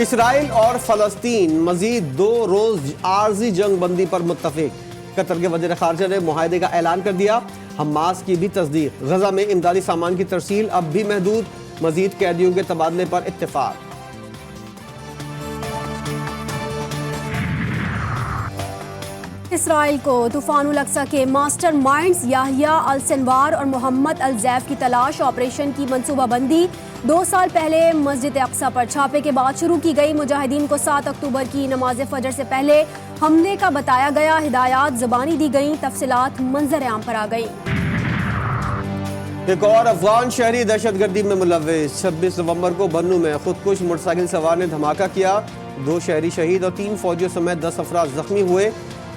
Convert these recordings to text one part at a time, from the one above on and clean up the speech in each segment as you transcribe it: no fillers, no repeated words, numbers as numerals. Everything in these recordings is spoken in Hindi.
इसराइल और फलस्तीन मजीद 2 रोज आर्जी जंग बंदी पर मुत्तफिक। कतर के वज़ीर ख़ारजा ने मुआहदे का ऐलान कर दिया। हमास की भी तस्दीक। गजा में इमदादी सामान की तरसील अब भी महदूद। मजीद कैदियों के तबादले पर इत्तेफाक। इसराइल को तूफानुल अक्सा के मास्टर माइंड्स याहिया अल सिनवार और मोहम्मद अल जैफ की तलाश। ऑपरेशन की मनसूबाबंदी 2 साल पहले मस्जिद अक्सा पर छापे के बाद शुरू की गई। मुजाहिदीन को 7 अक्टूबर की नमाज फजर से पहले हमले का बताया गया। हिदायत ज़बानी दी गई, तफसीलात मंजर आम पर आ गई। एक और अफगान शहरी दहशतगर्दी में मुलव्विस। 26 नवंबर को बन्नू में खुदकुश मोटरसाइकिल सवार ने धमाका किया। 2 शहरी शहीद और 3 फौजियों समेत 10 अफराद जख्मी हुए।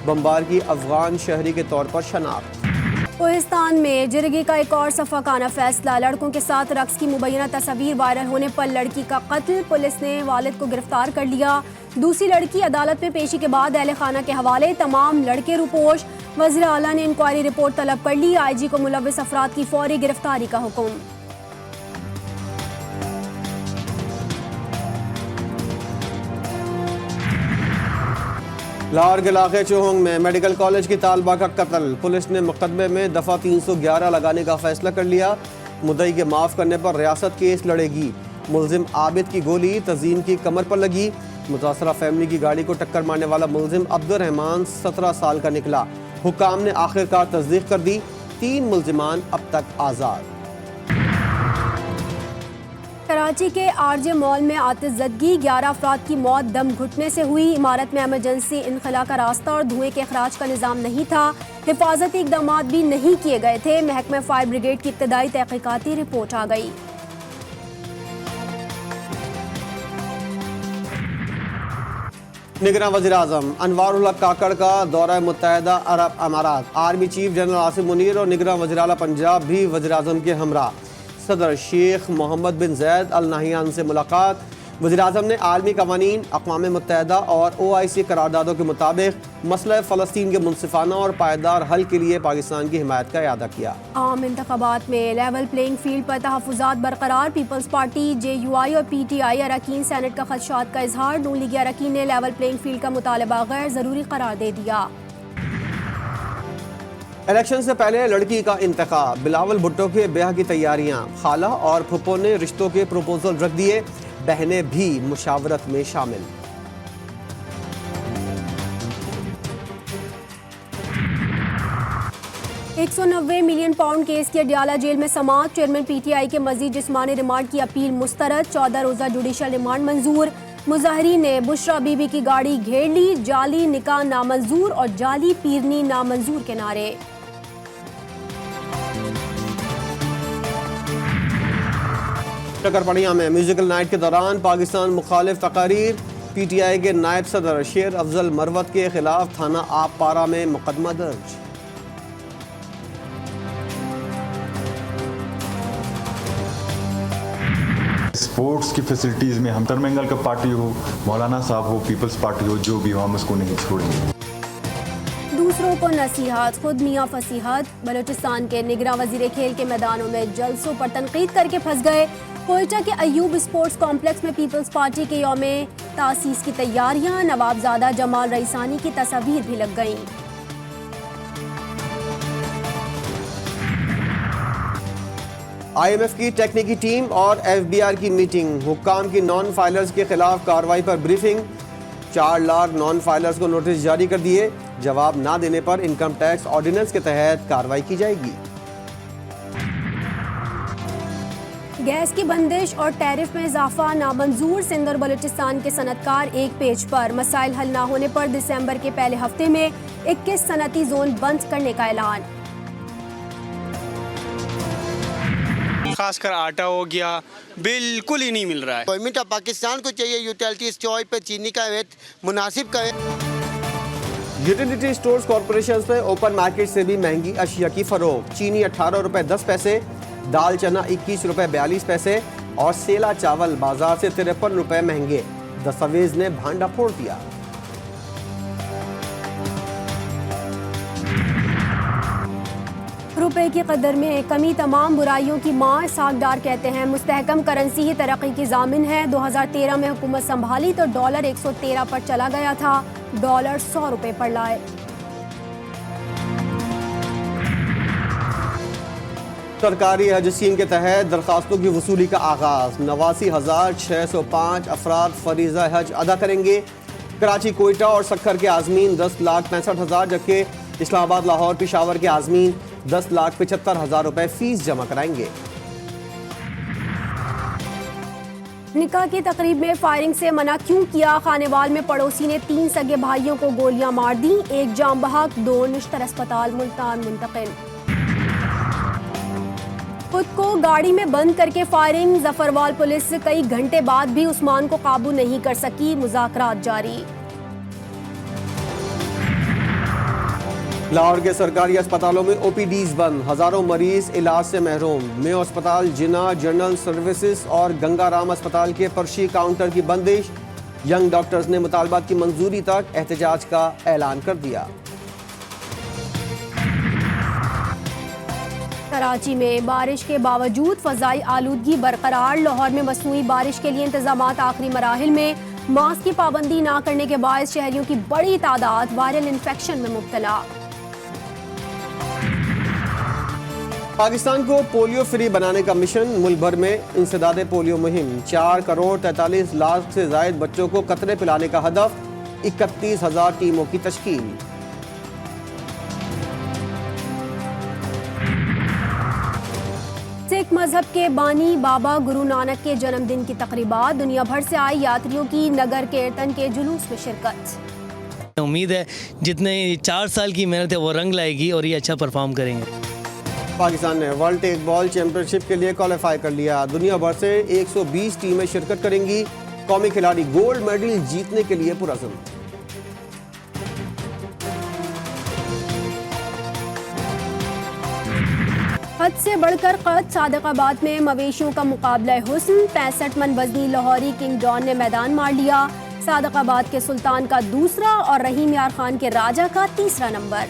बमबार की अफगान शहरी के तौर पर शनाख्त। कोहिस्तान में जिरगी का एक और सफाकाना फैसला। लड़कों के साथ रक्स की मुबैना तस्वीर वायरल होने पर लड़की का कत्ल। पुलिस ने वालिद को गिरफ्तार कर लिया। दूसरी लड़की अदालत में पेशी के बाद अहले खाना के हवाले। तमाम लड़के रुपोश। वज़ीर आला ने इंक्वायरी रिपोर्ट तलब कर ली। IG को मुलव्विस अफराद की फौरी गिरफ्तारी का हुक्म। लाहौर के इलाके चोहंग में मेडिकल कॉलेज की तालबा का कत्ल। पुलिस ने मुकदमे में दफ़ा 311 लगाने का फैसला कर लिया। मुद्दई के माफ़ करने पर रियासत केस लड़ेगी। मुलजिम आबिद की गोली तज़ीम की कमर पर लगी। मुतासरा फैमिली की गाड़ी को टक्कर मारने वाला मुलजिम अब्दुर्रहमान 17 साल का निकला। हुक्काम ने आखिरकार तस्दीक कर दी। 3 मुलजिमान अब तक आज़ाद। कराची के RJ मॉल में आतिशज़दगी। 11 अफराद की मौत दम घुटने से हुई। इमारत में एमरजेंसी इनखला का रास्ता और धुएं के अखराज का निज़ाम नहीं था। हिफाजती इक़दाम भी नहीं किए गए थे। महकमा फायर ब्रिगेड की इब्तदाई तहक़ीक़ाती रिपोर्ट आ गई। निगरान वज़ीर-ए-आज़म अनवारुल हक काकड़ का दौरा मुत्तहिदा अरब अमारात। Army chief general Asim Munir और निगरान वज़ीर-ए-आला पंजाब भी वज़ीर-ए-आज़म के हमरा। सदर शेख मोहम्मद बिन ज़ैद अल नहयान से मुलाकात। वज़ीर-ए-आज़म ने आलमी कवानीन, अक़वाम मुत्तहिदा और OIC करारदादों के मुताबिक मसला फ़लस्तीन के मुनसिफ़ाना और पायदार हल के लिए पाकिस्तान की हिमायत का इआदा किया। आम इंतख़ाबात में लेवल प्लेइंग फील्ड पर तहफ़्फ़ुज़ात बरकरार। पीपल्स पार्टी, JUI और PTI अरकान सेनेट का खदशात का इजहार। नून लीगी अरकान ने लेवल प्लेइंग फील्ड का मुतालबा गैर ज़रूरी करार दे दिया। इलेक्शन से पहले लड़की का इंतखाब। बिलावल भुट्टो के ब्याह की तैयारियां। खाला और फुप्पो ने रिश्तों के प्रपोजल रख दिए। बहनें भी मुशावरत में शामिल। £190 मिलियन केस की अडयाला जेल में समाअत। चेयरमैन PTI के मजीद जिस्मानी रिमांड की अपील मुस्तरद। 14 रोज़ा जुडिशल रिमांड मंजूर। मुजाहरीन ने बुशरा बीबी की गाड़ी घेर ली। जाली निकाह नामंजूर और जाली पीरनी नामंजूर के नारे। टकरपड़िया में म्यूजिकल नाइट के दौरान पाकिस्तान मुखालिफ तकारीर। PTI के नायब सदर शेर अफजल मरवत के खिलाफ थाना आप पारा में मुकदमा दर्ज। स्पोर्ट्स की फैसिलिटीज़ में हम तरमंगल का पार्टी हो, मौलाना साहब हो, पीपल्स पार्टी हो, जो भी हो हम उसको नहीं छोड़ेंगे। दूसरों को नसीहत, खुद मियाँ फसीहत। बलूचिस्तान के निगरान वजीर खेल के मैदानों में जलसों पर तनकीद करके फंस गए। कोयटा के अयूब स्पोर्ट्स कॉम्प्लेक्स में पीपल्स पार्टी के यौम तासीस की तैयारियां। नवाबजादा जमाल रईसानी की तस्वीर भी लग गईं। IMF की टेक्निकी टीम और FBR की मीटिंग। हुक्काम की नॉन फाइलर्स के खिलाफ कार्रवाई पर ब्रीफिंग। 4 लाख नॉन फाइलर्स को नोटिस जारी कर दिए। जवाब ना देने पर इनकम टैक्स ऑर्डिनेंस के तहत कार्रवाई की जाएगी। गैस की बंदिश और टैरिफ में इजाफा नामंजूर। सिंध और बलूचिस्तान के सनतकार एक पेज पर। मसाइल हल ना होने पर दिसंबर के पहले हफ्ते में 21 सनती जोन बंद करने का ऐलान। खासकर आटा हो गया, बिल्कुल ही नहीं मिल रहा है। गवर्नमेंट ऑफ पाकिस्तान को चाहिए यूटिलिटी स्टोर पे चीनी का रेट मुनासिब करे। यूटिलिटी स्टोर्स कॉरपोरेशन पे ओपन मार्केट से भी महंगी अशिया की फरोख्त। चीनी 18 रुपए 10 पैसे, दाल चना 21 रुपए 42 पैसे और सेला चावल बाजार से 53 रुपए महंगे। दस्तावेज ने भांडा फोड़ दिया। रुपए की कदर में कमी तमाम बुराइयों की माँ, इसहाक डार कहते हैं। मुस्तहकम करेंसी ही तरक्की की जामिन है। 2013 में हुकूमत संभाली तो डॉलर 113 पर चला गया था, डॉलर 100 रुपए पर लाए। सरकारी हज स्कीम के तहत दरखास्तों की वसूली का आगाज। 89,605 अफराद फरीजा हज अदा करेंगे। कराची, कोयटा और सक्खर के आजमीन 10,65,000, जबकि इस्लामाबाद, लाहौर, पेशावर के आजमीन 10,75,000 रुपए फीस जमा कराएंगे। निकाह की तकरीब में फायरिंग से मना क्यों किया? खानेवाल में पड़ोसी ने 3 सगे भाइयों को गोलियां मार दी, एक जाम बहक, 2 निश्तर अस्पताल मुल्तान मुंतकिल। खुद को गाड़ी में बंद करके फायरिंग। जफरवाल पुलिस कई घंटे बाद भी उस्मान को काबू नहीं कर सकी, मुज़ाकरात जारी। लाहौर के सरकारी अस्पतालों में ओपीडीज बंद, हजारों मरीज इलाज से महरूम। मेयो अस्पताल, जिन्ना जनरल सर्विसेज और गंगाराम अस्पताल के पर्ची काउंटर की बंदिश। यंग डॉक्टर्स ने मुतालबात की मंजूरी तक एहतजाज का ऐलान कर दिया। कराची में बारिश के बावजूद फ़ज़ाई आलूदगी बरकरार। लाहौर में मसनूई बारिश के लिए इंतजामात आखिरी मराहिल में। मास्क की पाबंदी ना करने के बायस शहरियों की बड़ी तादाद वायरल इन्फेक्शन में मुब्तला। पाकिस्तान को पोलियो फ्री बनाने का मिशन। मुल्क भर में इंसदाद पोलियो मुहिम। 4,43,00,000 से जायद बच्चों को कतरे पिलाने का हदफ। 31,000 टीमों की तश्कील। सिख मजहब के बानी बाबा गुरु नानक के जन्मदिन की तकरीबात। दुनिया भर से आए यात्रियों की नगर कीर्तन के जुलूस में शिरकत। उम्मीद है जितने 4 साल की मेहनत है वो रंग लाएगी और ये अच्छा परफॉर्म करेंगे। पाकिस्तान ने वर्ल्ड टेक बॉल चैंपियनशिप के लिए क्वालिफाई कर लिया। दुनिया भर से 120 टीमें शिरकत करेंगी। कौमी खिलाड़ी गोल्ड मेडल जीतने के लिए पुरअज़्म। हद से बढ़कर कद। सादिकाबाद में मवेशियों का मुकाबला हुस्न। 65 मन वजनी लाहौरी किंग जॉन ने मैदान मार लिया। सादिकाबाद के सुल्तान का दूसरा और रहीम यार खान के राजा का तीसरा नंबर।